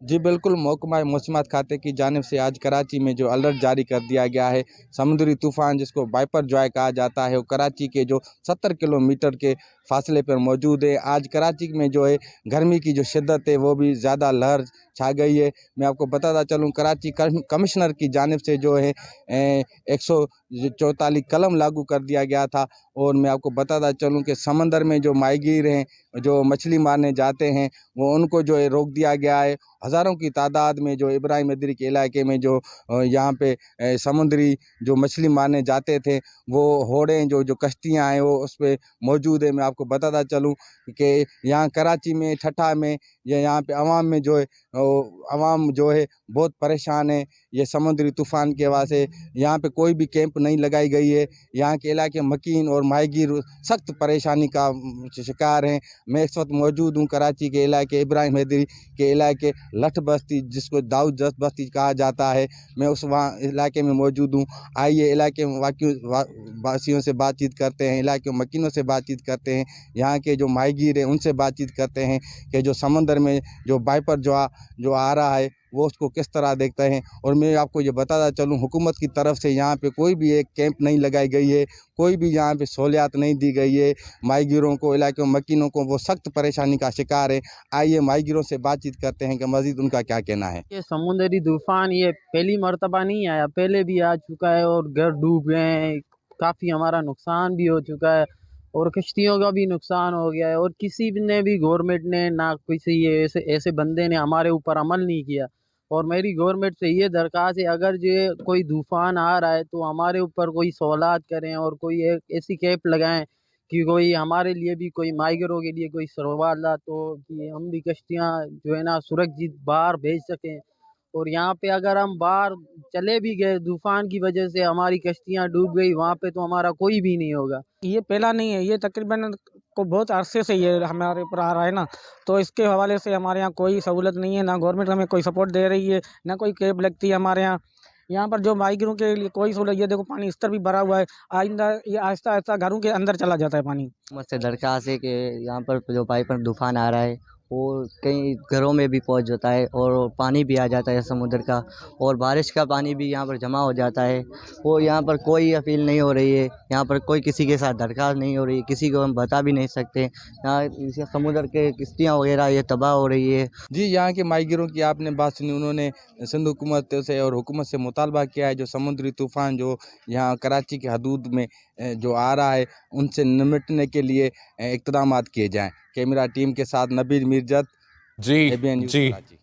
जी बिल्कुल, महकमा मौसमियात खाते की जानिब से आज कराची में जो अलर्ट जारी कर दिया गया है। समुद्री तूफ़ान जिसको वाइपर जॉय कहा जाता है, वो कराची के जो 70 किलोमीटर के फासले पर मौजूद है। आज कराची में जो है गर्मी की जो शिद्दत है वो भी ज़्यादा लहर छा गई है। मैं आपको बताता चलूँ, कराची कमिश्नर की जानिब से जो है 144 कलम लागू कर दिया गया था। और मैं आपको बताता चलूँ कि समंदर में जो माहीगीर हैं, जो मछली मारने जाते हैं, वो उनको जो है रोक दिया गया है। हज़ारों की तादाद में जो इब्राहिम मदरी के इलाके में जो यहाँ पे समुद्री जो मछली मारने जाते थे, वो होड़ें जो कश्तियाँ हैं वो उस पे मौजूद है। मैं आपको बताता चलूँ कि यहाँ कराची में, ठट्ठा में, या यहाँ पे अवाम में जो है अवाम जो है बहुत परेशान है। ये समुद्री तूफ़ान के वजह से यहाँ पे कोई भी कैंप नहीं लगाई गई है। यहाँ के इलाके मकीन और माहीगीर सख्त परेशानी का शिकार हैं। मैं इस वक्त मौजूद हूँ कराची के इलाके इब्राहिम हैदरी के इलाके लठ बस्ती, जिसको दाऊद जस बस्ती कहा जाता है। मैं उस वहाँ इलाके में मौजूद हूँ। आइए इलाके वासियों से बातचीत करते हैं, इलाके मकीनों से बातचीत करते हैं, यहाँ के जो माहीगीर हैं उनसे बातचीत करते हैं कि जो समंदर में जो वाइपर जो आ रहा है वो उसको किस तरह देखते हैं। और मैं आपको ये बताता चलूँ, हुकूमत की तरफ से यहाँ पे कोई भी एक कैंप नहीं लगाई गई है, कोई भी यहाँ पे सहूलियात नहीं दी गई है। माहीगीरों को, इलाके मकीनों को, वो सख्त परेशानी का शिकार है। आइए माहीगीरों से बातचीत करते हैं कि मज़ीद उनका क्या कहना है। ये समुद्री तूफान ये पहली मर्तबा नहीं आया, पहले भी आ चुका है और घर डूब गए हैं, काफ़ी हमारा नुकसान भी हो चुका है और कश्तियों का भी नुकसान हो गया है। और किसी ने भी, गवर्नमेंट ने ना किसी ऐसे ऐसे बंदे ने हमारे ऊपर अमल नहीं किया। और मेरी गवर्नमेंट से ये दरख्वास्त है, अगर ये कोई तूफ़ान आ रहा है तो हमारे ऊपर कोई सहूलत करें और कोई एक ऐसी कैंप लगाएं कि कोई हमारे लिए भी, कोई माहिगरों के लिए कोई सहूलत हो कि हम भी कश्तियाँ जो है ना सुरक्षित बाहर भेज सकें। और यहाँ पे अगर हम बाहर चले भी गए, तूफान की वजह से हमारी कश्तियाँ डूब गई, वहाँ पे तो हमारा कोई भी नहीं होगा। ये पहला नहीं है, ये तकरीबन को बहुत अरसे से ये हमारे ऊपर आ रहा है ना, तो इसके हवाले से हमारे यहाँ कोई सहूलत नहीं है, ना गवर्नमेंट हमें कोई सपोर्ट दे रही है, ना कोई कैब लगती है हमारे यहाँ। यहाँ पर जो माहीगीरों के लिए कोई सहूलत, ये देखो पानी स्तर भी भरा हुआ है, आइंदा ये आहिस्ता आहिस्ता घरों के अंदर चला जाता है पानी। मुझसे दरख्वास्त है कि यहाँ पर जो वाइपर तूफ़ान आ रहा है वो कई घरों में भी पहुँच जाता है और पानी भी आ जाता है समुद्र का, और बारिश का पानी भी यहाँ पर जमा हो जाता है। वो यहाँ पर कोई अपील नहीं हो रही है, यहाँ पर कोई किसी के साथ दरख्वास्त नहीं हो रही है, किसी को हम बता भी नहीं सकते। यहाँ इसे समुद्र के किश्तियाँ वगैरह ये तबाह हो रही है। जी, यहाँ के माहीगीरों की आपने बात सुनी, उन्होंने सिंध हुकूमत से और हुकूमत से मुतालबा किया है जो समुद्री तूफ़ान जो यहाँ कराची की हदूद में जो आ रहा है उनसे निपटने के लिए इक़दामात किए जाएँ। कैमरा टीम के साथ नबील मीरजत, जी एबीएन न्यूज़ जी कराची।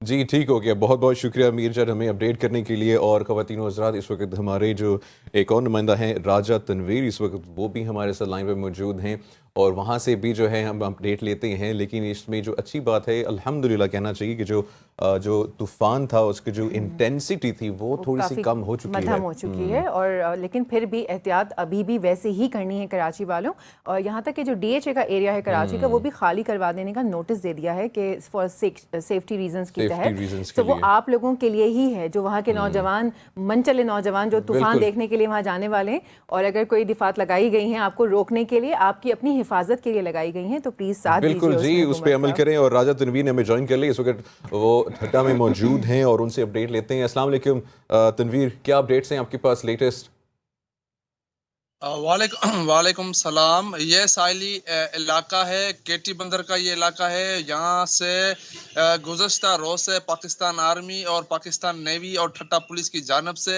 जी, ठीक हो गया। बहुत बहुत शुक्रिया मीरजान हमें अपडेट करने के लिए। और ख़वातीन व हज़रात, इस वक्त हमारे जो एक और नुमाइंदा हैं राजा तनवीर, इस वक्त वो भी हमारे साथ लाइन पे मौजूद हैं और वहाँ से भी जो है हम अपडेट लेते हैं। लेकिन इसमें जो अच्छी बात है, अल्हम्दुलिल्लाह कहना चाहिए कि जो तूफ़ान था उसकी जो इंटेंसिटी थी वो थोड़ी सी कम हो चुकी है, मध्यम हो चुकी है। और लेकिन फिर भी एहतियात अभी भी वैसे ही करनी है कराची वालों। और यहाँ तक कि जो डीएचए का एरिया है कराची का, वो भी खाली करवा देने का नोटिस दे दिया है कि फॉर सेफ्टी रीजंस की तहत। तो वो आप लोगों के लिए ही है जो वहाँ के नौजवान, मनचले नौजवान जो तूफान देखने के लिए वहाँ जाने वाले हैं। और अगर कोई दिफात लगाई गई हैं आपको रोकने के लिए, आपकी अपनी हिफाजत के लिए लगाई गई हैं, तो प्लीज़ साथ दीजिए। बिल्कुल जी, उस पर अमल करें। और राजा तनवीर ने हमें ज्वाइन कर लिया, इस वक्त वो ठट्टा में मौजूद हैं और उनसे अपडेट लेते हैं। अस्सलाम वालेकुम तनवीर, क्या अपडेट्स हैं आपके पास लेटेस्ट? वालेकुम सलाम। ये साइली इलाका है, केटी बंदर का ये इलाका है। यहाँ से गुज़श्ता रोज़ से पाकिस्तान आर्मी और पाकिस्तान नेवी और ठट्टा पुलिस की जानब से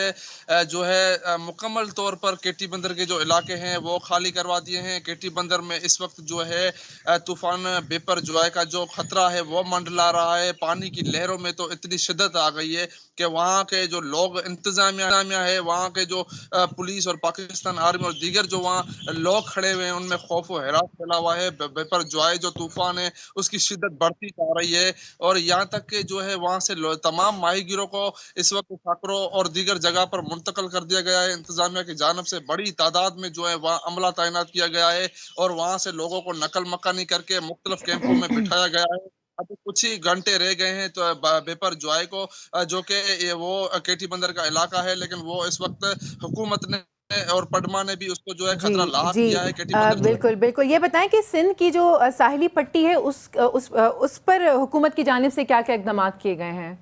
जो है मुकम्मल तौर पर केटी बंदर के जो इलाके हैं वो खाली करवा दिए हैं। केटी बंदर में इस वक्त जो है तूफ़ान बेपर जॉय का जो ख़तरा है वो मंडला रहा है। पानी की लहरों में तो इतनी शिद्दत आ गई है कि वहाँ के जो लोग इंतज़ामिया है, वहाँ के जो पुलिस और पाकिस्तान आर्मी और दीगर जो वहाँ लोग खड़े हुए हैं, उनमें खौफ व हरास फैला हुआ है। बेपर जॉय जो तूफान है उसकी शिद्दत बढ़ती जा रही है। और यहाँ तक कि जो है वहाँ से तमाम माहीगीरों को इस वक्त साकरों और दीगर जगह पर मुंतकिल कर दिया गया है। इंतजामिया की जानब से बड़ी तादाद में जो है वहाँ अमला तैनात किया गया है और वहाँ से लोगों को नकल मकानी करके मुख्तलिफ कैंपों में बिठाया गया है। अभी कुछ ही घंटे रह गए हैं तो बेपर जॉय को, जो कि वो केटी बंदर का इलाका है, लेकिन वो इस वक्त हुकूमत ने और पडमा ने भी उसको जो है जी खतरा लाहक जी किया है। केटी बंदर जो है बिल्कुल बिल्कुल। ये बताएं कि सिंध की जो साहिली पट्टी है उस पर हुकूमत की जानिब से क्या क्या इकदाम किए गए हैं?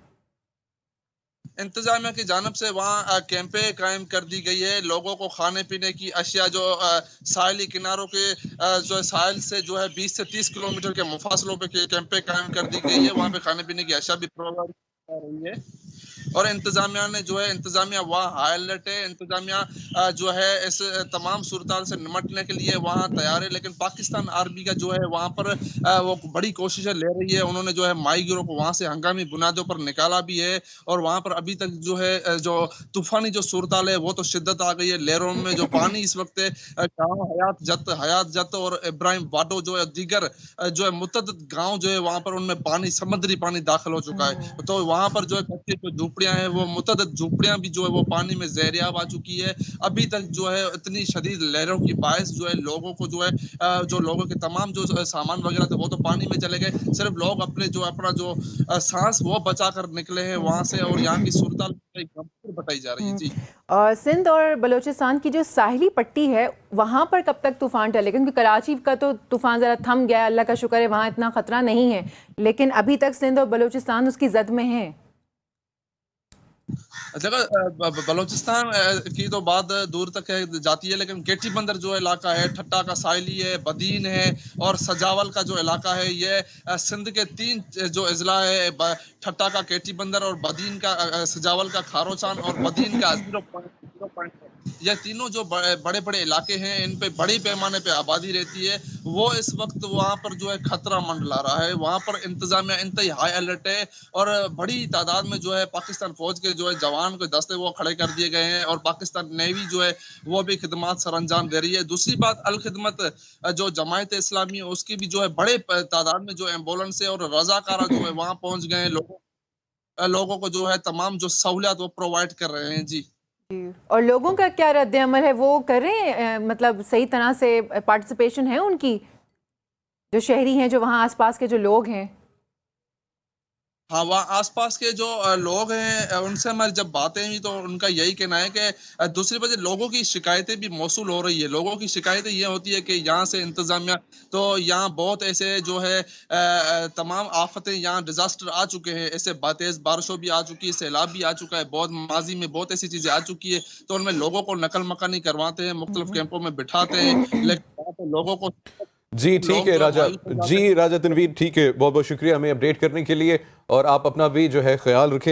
इंतजामिया की जानब से वहाँ कैंपें कायम कर दी गई है। लोगों को खाने पीने की अशिया जो साहिली किनारों के जो है साहिल से जो है 20 से 30 किलोमीटर के मुफासलों पे कैंपें कायम कर दी गई है। वहाँ पे खाने पीने की अशिया भी प्रोवाइड की जा रही है। और इंतजामिया ने जो है इंतजामिया वहाँ हाई अलर्ट है। इंतजामिया जो है इस तमाम सूरताल से निमटने के लिए वहाँ तैयार है। लेकिन पाकिस्तान आर्मी का जो है वहाँ पर वो बड़ी कोशिशें ले रही है। उन्होंने जो है माई गिरोह को वहाँ से हंगामी बुनियादों पर निकाला भी है। और वहाँ पर अभी तक जो है जो तूफानी जो सूरताल है वो तो शिद्दत आ गई है। लहरों में जो पानी इस वक्त गाँव हयात जत और इब्राहिम वाडो जो है दीगर जो है मुतअद्दिद गाँव जो है वहाँ पर उनमें पानी समुद्री पानी दाखिल हो चुका है। तो वहाँ पर जो है कच्ची जो झोपड़ियाँ हैं वो मुतअद्दिद झोपड़ियाँ भी जो है वो पानी में ज़हरियाब आ चुकी है। अभी तक जो है इतनी शदीद लहरों की बायस जो है लोगों को जो है जो लोगों के तमाम जो सामान वगैरह थे वो तो पानी में चले गए। सिर्फ लोग अपना जो सांस वो बचा कर निकले हैं वहाँ से। और यहाँ की सूरताल गंभीर बताई जा रही है। जी और सिंध और बलूचिस्तान की जो साहिली पट्टी है वहाँ पर कब तक तूफान टलेगा? क्योंकि कराची का तो तूफान ज़रा थम गया, अल्लाह का शुक्र है, वहाँ इतना ख़तरा नहीं है, लेकिन अभी तक सिंध और बलूचिस्तान उसकी जद में है। जगह बलूचिस्तान की तो बात दूर तक जाती है। लेकिन केटी बंदर जो इलाका है, ठट्टा का साहिली है, बदीन है और सजावल का जो इलाका है, ये सिंध के 3 जो अजला है, ठट्टा का केटी बंदर और बदीन का सजावल का खारोचान और बदीन का 0.0 ये तीनों जो बड़े बड़े इलाके हैं इन पे बड़ी पैमाने पे आबादी रहती है। वो इस वक्त वहाँ पर जो है खतरा मंडला रहा है। वहाँ पर इंतजामिया इंतहाई हाई अलर्ट है और बड़ी तादाद में जो है पाकिस्तान फौज के जो है जवान के दस्ते वो खड़े कर दिए गए हैं। और पाकिस्तान नेवी जो है वो भी खिदमत सर अंजाम दे रही है। दूसरी बात, अल खिदमत जो जमायत इस्लामी है उसकी भी जो है बड़े तादाद में जो एम्बुलेंस और रजाकारा जो है वहाँ पहुँच गए हैं। लोगों को जो है तमाम जो सहूलियात वो प्रोवाइड कर रहे हैं। जी और लोगों का क्या रद्द अमल है, वो कर रहे हैं मतलब सही तरह से पार्टिसिपेशन है उनकी, जो शहरी हैं, जो वहाँ आसपास के जो लोग हैं? हाँ, वहाँ आसपास के जो लोग हैं उनसे हमारी जब बातें हुई तो उनका यही कहना है कि दूसरी वजह लोगों की शिकायतें भी मौसूल हो रही है। लोगों की शिकायतें ये होती है कि यहाँ से इंतज़ामिया तो यहाँ बहुत ऐसे जो है तमाम आफतें यहाँ डिज़ास्टर आ चुके हैं। ऐसे तेज़ बारिशों भी आ चुकी है, सैलाब भी आ चुका है, बहुत माजी में बहुत ऐसी चीज़ें आ चुकी है। तो उनमें लोगों को नकल मकानी करवाते हैं, मुख्तलिफ कैंपों में बिठाते हैं, लेकिन वहाँ पे लोगों को जी ठीक है राजा जी, राजा तनवीर, ठीक है, बहुत बहुत शुक्रिया हमें अपडेट करने के लिए। और आप अपना भी जो है ख्याल रखें।